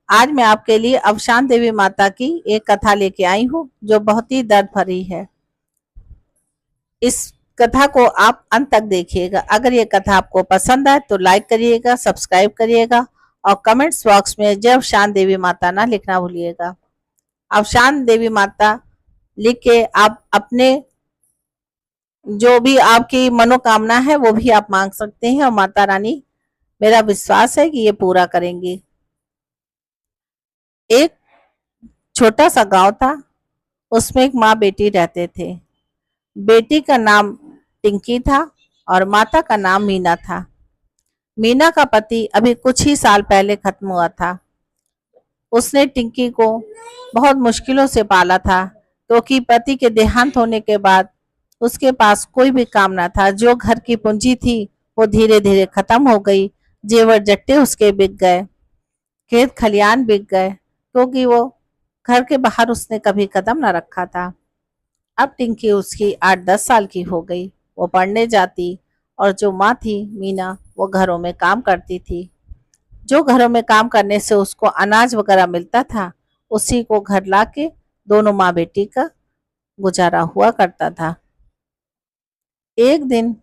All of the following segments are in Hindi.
आज मैं आपके लिए अवशान देवी माता की एक कथा लेके आई हूँ जो बहुत ही दर्द भरी है। इस कथा को आप अंत तक देखिएगा। अगर ये कथा आपको पसंद आए तो लाइक करिएगा, सब्सक्राइब करिएगा और कमेंट्स बॉक्स में जय अवशान देवी माता ना लिखना भूलिएगा। अवशान देवी माता लिख के आप अपने जो भी आपकी मनोकामना है वो भी आप मांग सकते हैं और माता रानी मेरा विश्वास है कि ये पूरा करेंगी। एक छोटा सा गांव था, उसमें एक माँ बेटी रहते थे। बेटी का नाम टिंकी था और माता का नाम मीना था। मीना का पति अभी कुछ ही साल पहले खत्म हुआ था। उसने टिंकी को बहुत मुश्किलों से पाला था, क्योंकि पति के देहांत होने के बाद उसके पास कोई भी काम ना था। जो घर की पूंजी थी वो धीरे धीरे खत्म हो गई। जेवर जट्टे उसके बिक गए, खेत खलियान बिक गए, क्योंकि वो घर के बाहर उसने कभी कदम ना रखा था। अब टिंकी उसकी 8-10 साल की हो गई। वो पढ़ने जाती और जो माँ थी मीना वो घरों में काम करती थी। जो घरों में काम करने से उसको अनाज वगैरह मिलता था उसी को घर ला के दोनों माँ बेटी का गुजारा हुआ करता था। एक दिन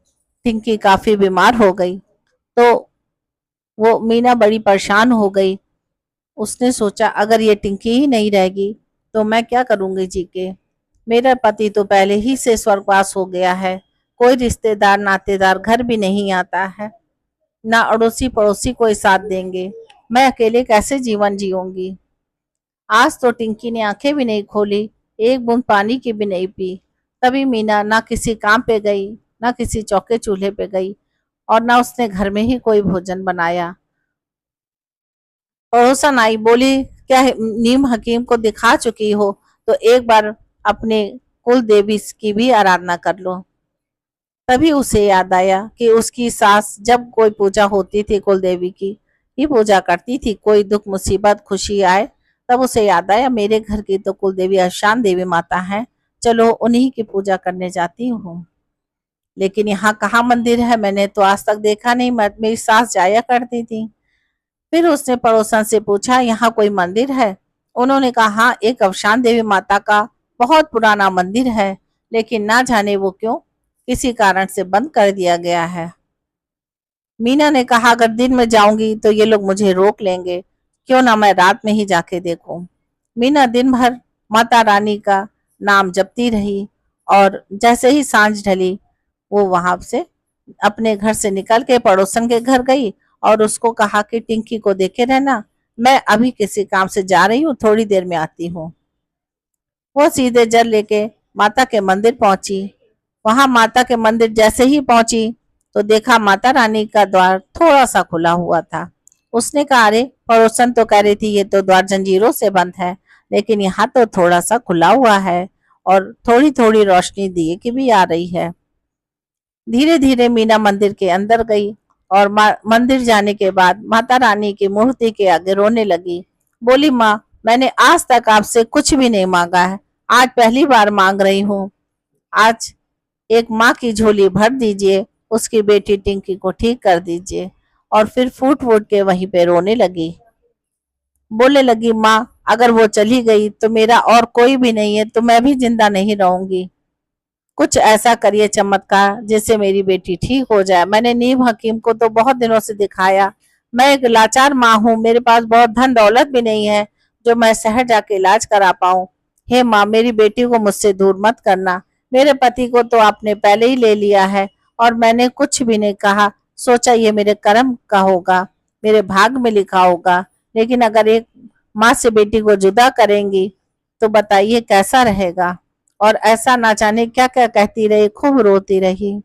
टिंकी काफी बीमार हो गई तो वो मीना बड़ी परेशान हो गई। उसने सोचा अगर ये टिंकी ही नहीं रहेगी तो मैं क्या करूंगी जी के। मेरा पति तो पहले ही से स्वर्गवास हो गया है। कोई रिश्तेदार नातेदार घर भी नहीं आता है, ना अड़ोसी पड़ोसी कोई साथ देंगे। मैं अकेले कैसे जीवन जीऊंगी। आज तो टिंकी ने आंखें भी नहीं खोली, एक बूंद पानी की भी नहीं पी। तभी मीना ना किसी काम पे गई, ना किसी चौके चूल्हे पे गई और ना उसने घर में ही कोई भोजन बनाया। पड़ोसन आई, बोली क्या नीम हकीम को दिखा चुकी हो तो एक बार अपने कुल देवी की भी आराधना कर लो। तभी उसे याद आया कि उसकी सास जब कोई पूजा होती थी कुल देवी की ही पूजा करती थी। कोई दुख मुसीबत खुशी आए तब उसे याद आया मेरे घर की तो कुल देवी अवशान देवी माता है, चलो उन्हीं की पूजा करने जाती हूँ। लेकिन यहाँ कहाँ मंदिर है, मैंने तो आज तक देखा नहीं। मेरी सास जाया करती थी। फिर उसने पड़ोसन से पूछा यहाँ कोई मंदिर है। उन्होंने कहा हाँ, एक अवशान देवी माता का बहुत पुराना मंदिर है, लेकिन ना जाने वो क्यों किसी कारण से बंद कर दिया गया है। मीना ने कहा अगर दिन में जाऊंगी तो ये लोग मुझे रोक लेंगे, क्यों ना मैं रात में ही जाके देखूं। मीना दिन भर माता रानी का नाम जपती रही और जैसे ही सांझ ढली वो वहां से अपने घर से निकल के पड़ोसन के घर गई और उसको कहा कि टिंकी को देखे रहना, मैं अभी किसी काम से जा रही हूँ, थोड़ी देर में आती हूँ। वो सीधे जल लेके माता के मंदिर पहुंची। वहां माता के मंदिर जैसे ही पहुंची तो देखा माता रानी का द्वार थोड़ा सा खुला हुआ था। उसने कहा अरे, पड़ोसन तो कह रही थी ये तो द्वार जंजीरों से बंद है, लेकिन यहाँ तो थोड़ा सा खुला हुआ है और थोड़ी थोड़ी रोशनी दिए की भी आ रही है। धीरे धीरे मीना मंदिर के अंदर गई और मंदिर जाने के बाद माता रानी की मूर्ति के आगे रोने लगी। बोली माँ, मैंने आज तक आपसे कुछ भी नहीं मांगा है, आज पहली बार मांग रही हूँ। आज एक माँ की झोली भर दीजिए, उसकी बेटी टिंकी को ठीक कर दीजिए। और फिर फूट फूट के वहीं पे रोने लगी। बोलने लगी माँ, अगर वो चली गई तो मेरा और कोई भी नहीं है, तो मैं भी जिंदा नहीं रहूंगी। कुछ ऐसा करिए चमत्कार जिससे मेरी बेटी ठीक हो जाए। मैंने नीम हकीम को तो बहुत दिनों से दिखाया, मैं एक लाचार माँ हूँ, मेरे पास बहुत धन दौलत भी नहीं है जो मैं शहर जाके इलाज करा पाऊं। हे माँ, मेरी बेटी को मुझसे दूर मत करना। मेरे पति को तो आपने पहले ही ले लिया है और मैंने कुछ भी नहीं कहा, सोचा ये मेरे कर्म का होगा, मेरे भाग में लिखा होगा। लेकिन अगर एक माँ से बेटी को जुदा करेंगी तो बताइए कैसा रहेगा। और ऐसा ना जाने क्या क्या कहती रही, खूब रोती रही।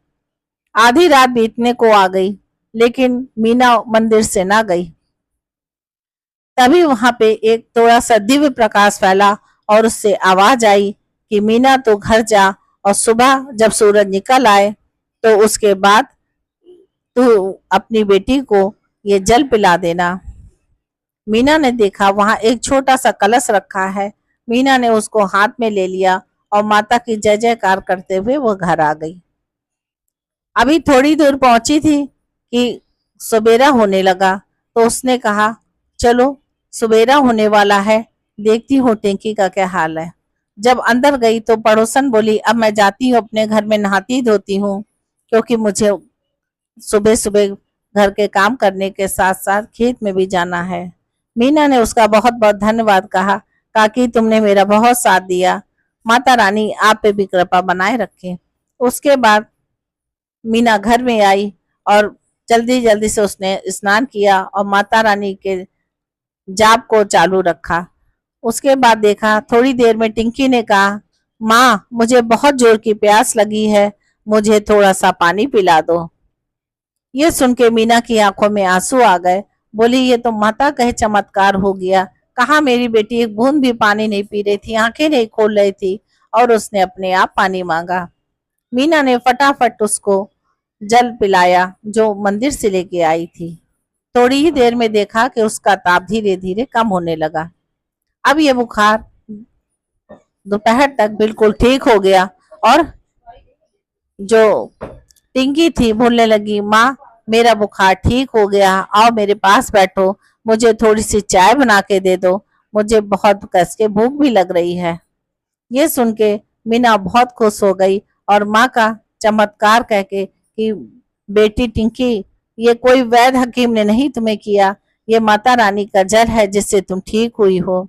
आधी रात बीतने को आ गई, लेकिन मीना मंदिर से ना गई। तभी वहां पे एक थोड़ा सा दिव्य प्रकाश फैला और उससे आवाज आई कि मीना तो घर जा और सुबह जब सूरज निकल आए तो उसके बाद तू अपनी बेटी को ये जल पिला देना। मीना ने देखा वहां एक छोटा सा कलश रखा है। मीना ने उसको हाथ में ले लिया और माता की जय जयकार करते हुए वो घर आ गई। अभी थोड़ी दूर पहुंची थी कि सवेरा होने लगा तो उसने कहा चलो सुबेरा होने वाला है, देखती हूँ टिंकी का क्या हाल है। जब अंदर गई तो पड़ोसन बोली, अब मैं जाती हूँ अपने घर में नहाती धोती हूँ, क्योंकि मुझे सुबह सुबह घर के काम करने के साथ साथ खेत में भी जाना है। मीना ने उसका बहुत बहुत धन्यवाद कहा। काकी, तुमने मेरा बहुत साथ दिया, माता रानी आप पे भी कृपा बनाए रखे। उसके बाद मीना घर में आई और जल्दी जल्दी से उसने स्नान किया और माता रानी के जाप को चालू रखा। उसके बाद देखा, थोड़ी देर में टिंकी ने कहा, माँ मुझे बहुत जोर की प्यास लगी है, मुझे थोड़ा सा पानी पिला दो। ये सुन के मीना की आंखों में आंसू आ गए। बोली, ये तो माता कहे चमत्कार हो गया। कहा मेरी बेटी एक बूंद भी पानी नहीं पी रही थी, आंखें नहीं खोल रही थी और उसने अपने आप पानी मांगा। मीना ने फटाफट उसको जल पिलाया जो मंदिर से लेके आई थी। थोड़ी ही देर में देखा कि उसका ताप धीरे धीरे कम होने लगा। अब ये बुखार दोपहर तक बिल्कुल ठीक हो गया और जो टिंकी थी बोलने लगी, माँ मेरा बुखार ठीक हो गया, आओ मेरे पास बैठो, मुझे थोड़ी सी चाय बना के दे दो, मुझे बहुत कस के भूख भी लग रही है। ये सुन के मीना बहुत खुश हो गई और माँ का चमत्कार कह के कि बेटी टिंकी, ये कोई वैद्य हकीम ने नहीं तुम्हें किया, ये माता रानी का जल है जिससे तुम ठीक हुई हो।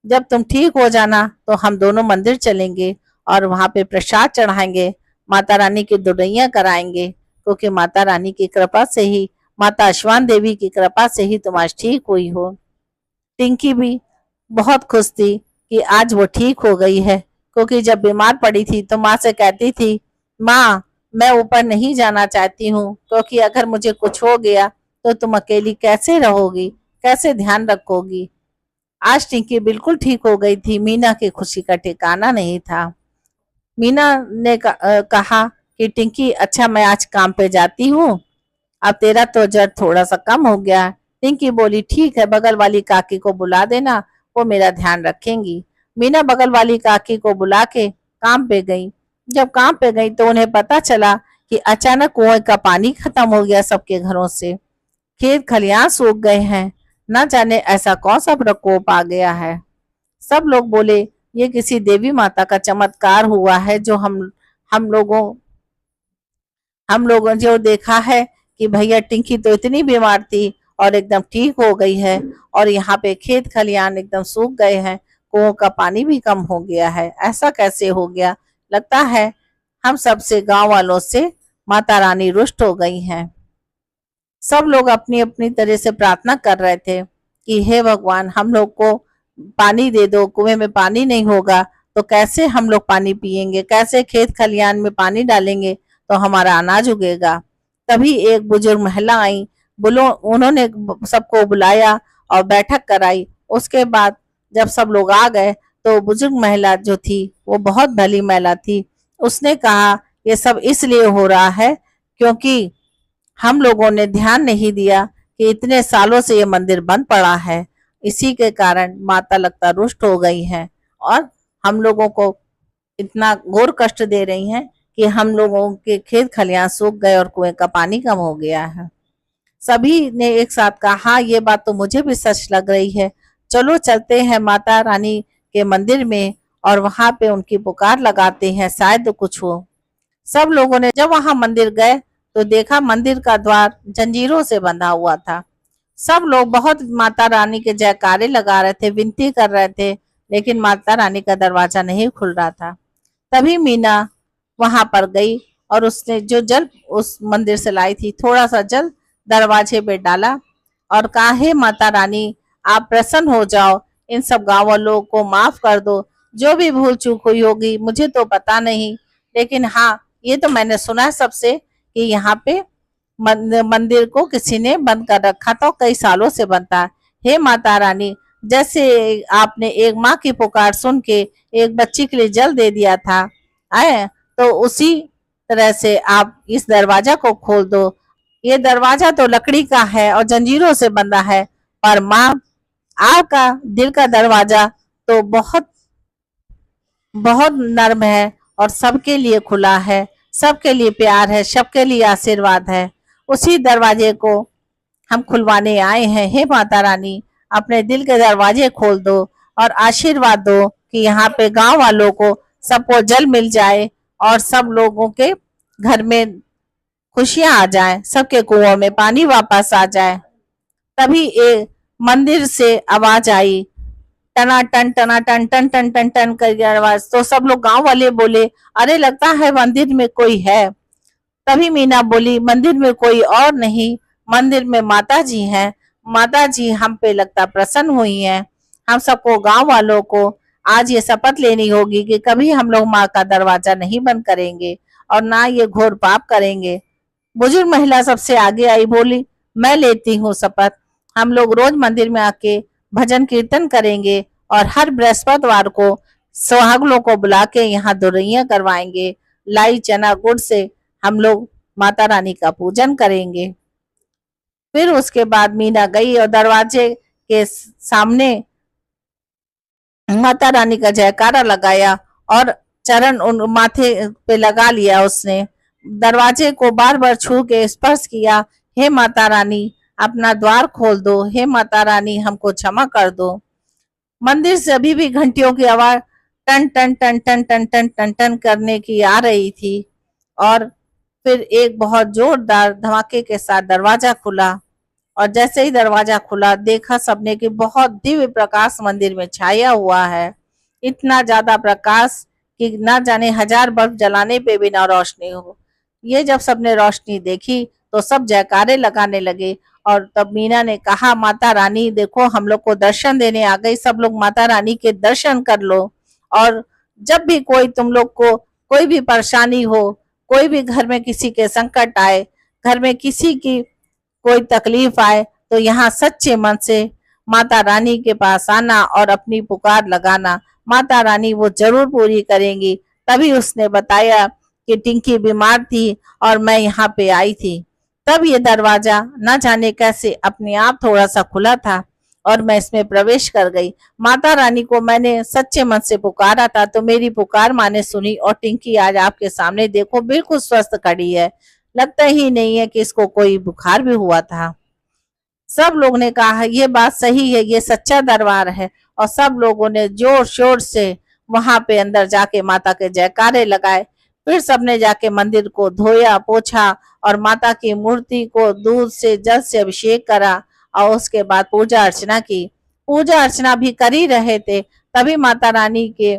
जब तुम ठीक हो जाना तो हम दोनों मंदिर चलेंगे और वहां पे प्रसाद चढ़ाएंगे, माता रानी की दुडैया कराएंगे, क्योंकि माता रानी की कृपा से ही, माता अश्वान देवी की कृपा से ही तुम आज ठीक हुई हो। टिंकी भी बहुत खुश थी कि आज वो ठीक हो गई है, क्योंकि जब बीमार पड़ी थी तो माँ से कहती थी, माँ मैं ऊपर नहीं जाना चाहती हूँ, क्योंकि अगर मुझे कुछ हो गया तो तुम अकेली कैसे रहोगी, कैसे ध्यान रखोगी। आज टिंकी बिल्कुल ठीक हो गई थी। मीना की खुशी का ठिकाना नहीं था। मीना ने कहा कि टिंकी, अच्छा मैं आज काम पे जाती हूँ, अब तेरा तो जर थोड़ा सा कम हो गया। टिंकी बोली, ठीक है, बगल वाली काकी को बुला देना, वो मेरा ध्यान रखेंगी। मीना बगल वाली काकी को बुला के काम पे गई। जब काम पे गई तो उन्हें पता चला कि अचानक कुएं का पानी खत्म हो गया सबके घरों से, खेत खलियान सूख गए हैं, न जाने ऐसा कौन सा प्रकोप आ गया है। सब लोग बोले, ये किसी देवी माता का चमत्कार हुआ है, जो हम लोगों हम लोगों जो देखा है कि भैया टिंकी तो इतनी बीमार थी और एकदम ठीक हो गई है, और यहाँ पे खेत खलियान एकदम सूख गए हैं, कुओं का पानी भी कम हो गया है, ऐसा कैसे हो गया। लगता है हम सबसे, गांव वालों से माता रानी रुष्ट हो गई हैं। सब लोग अपनी अपनी तरह से प्रार्थना कर रहे थे कि हे भगवान, हम लोग को पानी दे दो, कुएं में पानी नहीं होगा तो कैसे हम लोग पानी पिएंगे, कैसे खेत खलियान में पानी डालेंगे तो हमारा अनाज उगेगा। तभी एक बुजुर्ग महिला आई, बोलो, उन्होंने सबको बुलाया और बैठक कराई। उसके बाद जब सब लोग आ गए तो बुजुर्ग महिला जो थी वो बहुत भली महिला थी। उसने कहा, ये सब इसलिए हो रहा है क्योंकि हम लोगों ने ध्यान नहीं दिया कि इतने सालों से ये मंदिर बंद पड़ा है, इसी के कारण माता लगता रुष्ट हो गई है और हम लोगों को इतना घोर कष्ट दे रही हैं कि हम लोगों के खेत खलियान सूख गए और कुएं का पानी कम हो गया है। सभी ने एक साथ कहा, हाँ ये बात तो मुझे भी सच लग रही है, चलो चलते हैं माता रानी के मंदिर में और वहां पे उनकी पुकार लगाते हैं, शायद कुछ हो। सब लोगों ने जब वहां मंदिर गए तो देखा मंदिर का द्वार जंजीरों से बंधा हुआ था। सब लोग बहुत माता रानी के जयकारे लगा रहे थे, विनती कर रहे थे, लेकिन माता रानी का दरवाजा नहीं खुल रहा था। तभी मीना वहां पर गई और उसने जो जल उस मंदिर से लाई थी, थोड़ा सा जल दरवाजे पे डाला और कहा, हे माता रानी, आप प्रसन्न हो जाओ, इन सब गांव वालों को माफ कर दो, जो भी भूल चूक हुई होगी मुझे तो पता नहीं, लेकिन हाँ ये तो मैंने सुना है सबसे कि यहाँ पे मंदिर को किसी ने बंद कर रखा था, कई सालों से बंद था। हे माता रानी, जैसे आपने एक माँ की पुकार सुन के एक बच्ची के लिए जल दे दिया था, आए, तो उसी तरह से आप इस दरवाजा को खोल दो। ये दरवाजा तो लकड़ी का है और जंजीरों से बंधा है, पर माँ आपका दिल का दरवाजा तो बहुत बहुत नर्म है और सबके लिए खुला है, सबके लिए प्यार है, सबके लिए आशीर्वाद है। उसी दरवाजे को हम खुलवाने आए हैं। हे माता रानी, अपने दिल के दरवाजे खोल दो और आशीर्वाद दो कि यहाँ पे गांव वालों को सबको जल मिल जाए और सब लोगों के घर में खुशियां आ जाए, सबके कुओं में पानी वापस आ जाए। तभी एक मंदिर से आवाज आई, टना टन टना टन टन टन टन टन करके आवाज। तो सब लोग गांव वाले बोले, अरे लगता है मंदिर में कोई है। तभी मीना बोली, मंदिर में कोई और नहीं, मंदिर में माता जी हैं। माता जी हम पे लगता प्रसन्न हुई हैं। हम सबको गांव वालों को आज ये शपथ लेनी होगी कि कभी हम लोग माँ का दरवाजा नहीं बंद करेंगे और ना ये घोर पाप करेंगे। बुजुर्ग महिला सबसे आगे आई, बोली, मैं लेती हूँ शपथ। हम लोग रोज मंदिर में आके भजन कीर्तन करेंगे और हर बृहस्पतिवार को सुहागनों को बुला के यहाँ दुरैया करवाएंगे। लाई चना गुड़ से हम लोग माता रानी का पूजन करेंगे। फिर उसके बाद मीना गई और दरवाजे के सामने माता रानी का जयकारा लगाया और चरण उन माथे पे लगा लिया। उसने दरवाजे को बार बार छू के स्पर्श किया, हे माता रानी अपना द्वार खोल दो, हे माता रानी हमको क्षमा कर दो। मंदिर से अभी भी घंटियों की आवाज टन टन टन टन टन टन टन टन करने की आ रही थी और फिर एक बहुत जोरदार धमाके के साथ दरवाजा खुला और जैसे ही दरवाजा खुला देखा सबने कि बहुत दिव्य प्रकाश मंदिर में छाया हुआ है। इतना ज्यादा प्रकाश कि ना जाने 1000 बल्ब जलाने पे भी ना रोशनी हो। ये जब सबने रोशनी देखी तो सब जयकारे लगाने लगे और तब मीना ने कहा, माता रानी देखो हम लोग को दर्शन देने आ गई, सब लोग माता रानी के दर्शन कर लो। और जब भी कोई तुम लोग को कोई भी परेशानी हो, कोई भी घर में किसी के संकट आए, घर में किसी की कोई तकलीफ आए तो यहाँ सच्चे मन से माता रानी के पास आना और अपनी पुकार लगाना, माता रानी वो जरूर पूरी करेंगी। तभी उसने बताया कि टिंकी बीमार थी और मैं यहाँ पे आई थी। तब ये दरवाजा न जाने कैसे अपने आप थोड़ा सा खुला था और मैं इसमें प्रवेश कर गई। माता रानी को मैंने सच्चे मन से पुकारा था तो मेरी पुकार माँ ने सुनी और टिंकी आज आपके सामने देखो बिल्कुल स्वस्थ खड़ी है। लगता ही नहीं है कि इसको कोई बुखार भी हुआ था। सब लोग ने कहा ये बात सही है, ये सच्चा दरबार है और सब लोगों ने जोर शोर से वहां पे अंदर जाके माता के जयकारे लगाए। फिर सबने जाके मंदिर को धोया पोछा और माता की मूर्ति को दूध से जल से अभिषेक करा और उसके बाद पूजा अर्चना की। पूजा अर्चना भी कर ही रहे थे तभी माता रानी के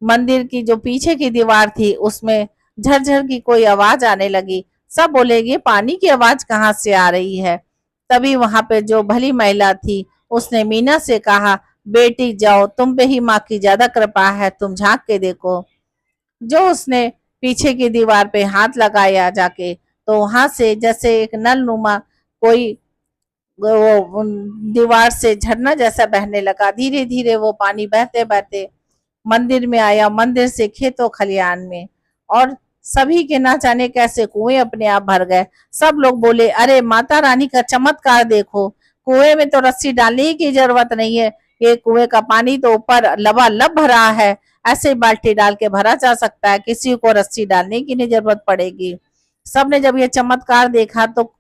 मंदिर की जो पीछे की दीवार थी उसमें झरझर की कोई आवाज आने लगी। सब बोले ये पानी की आवाज कहाँ से आ रही है। तभी वहां पे जो भली महिला थी उसने मीना से कहा, बेटी जाओ तुम पे ही माँ की ज्यादा कृपा है, तुम झांक के देखो। जो उसने पीछे की दीवार पे हाथ लगाया जाके तो वहां से जैसे एक नल नुमा कोई वो दीवार से झरना जैसा बहने लगा। धीरे धीरे वो पानी बहते बहते मंदिर में आया, मंदिर से खेतों खलियान में और सभी के ना जाने कैसे कुएं अपने आप भर गए। सब लोग बोले, अरे माता रानी का चमत्कार देखो, कुएं में तो रस्सी डालने की जरूरत नहीं है, ये कुएं का पानी तो ऊपर लबालब भरा है, ऐसे बाल्टी डाल के भरा जा सकता है, किसी को रस्सी डालने की नहीं जरूरत पड़ेगी। सबने जब ये चमत्कार देखा तो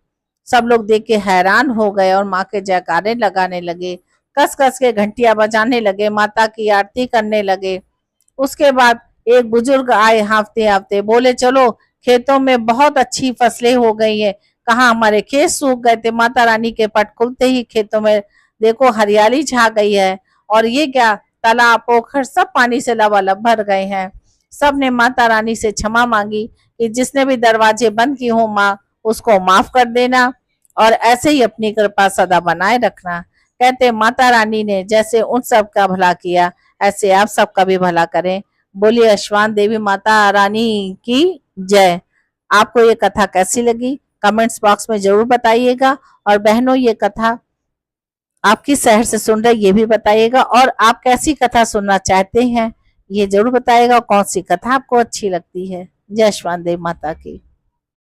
सब लोग देख के हैरान हो गए और माँ के जयकारे लगाने लगे, कस कस के घंटियां बजाने लगे, माता की आरती करने लगे। उसके बाद एक बुजुर्ग आए हाफते हाफते, बोले चलो खेतों में बहुत अच्छी फसलें हो गई है। कहाँ हमारे खेत सूख गए थे, माता रानी के पट खुलते ही खेतों में देखो हरियाली छा गई है और ये क्या तालाब पोखर सब पानी से लबालब भर गए हैं। सब ने माता रानी से क्षमा मांगी कि जिसने भी दरवाजे बंद किए हो माँ उसको माफ कर देना और ऐसे ही अपनी कृपा सदा बनाए रखना। कहते माता रानी ने जैसे उन सब का भला किया ऐसे आप सबका भी भला करें। बोलिए अश्वान देवी माता रानी की जय। आपको ये कथा कैसी लगी कमेंट्स बॉक्स में जरूर बताइएगा और बहनों ये कथा आप किस शहर से सुन रहे ये भी बताइएगा और आप कैसी कथा सुनना चाहते हैं ये जरूर बताइएगा। कौन सी कथा आपको अच्छी लगती है। जय अश्वान देवी माता की।